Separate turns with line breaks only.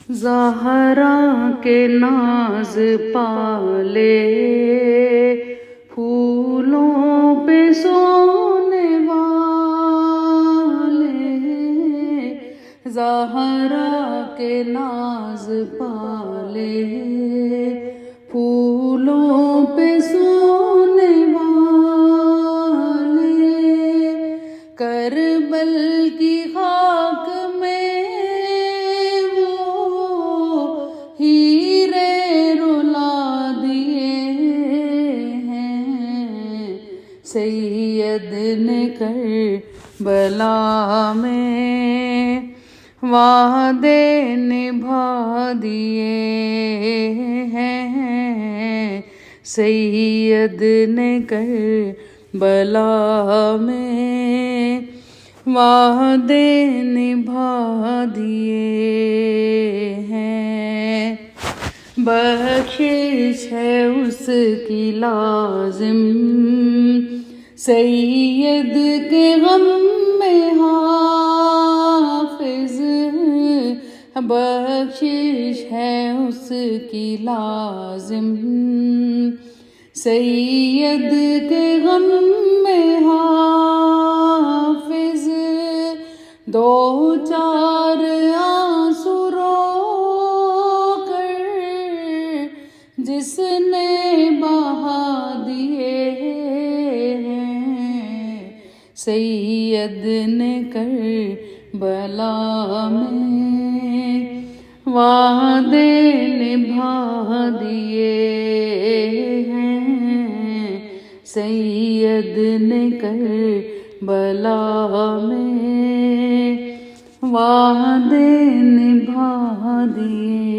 زہرا کے ناز پالے پھولوں پہ سونے والے، زہرا کے ناز پالے پھولوں پہ سونے والے، کربل کی خاک میں وہ ہیرے رلا دیے ہیں، سید نے کربلا میں وعدے نبھا دیے ہیں، سید نے کربلا میں وعدے نبھا دیے ہیں، بخشش ہے اس کی لازم سید کے غم میں حافظ، بخشش ہے اس کی لازم سید کے غم میں حافظ، دو چار آنسو رو کر جس نے بہا دیے ہیں، سید نے کربلا میں وعدے نبھا دیے ہیں، سید نے کربلا میں وعدے نبھا دیے۔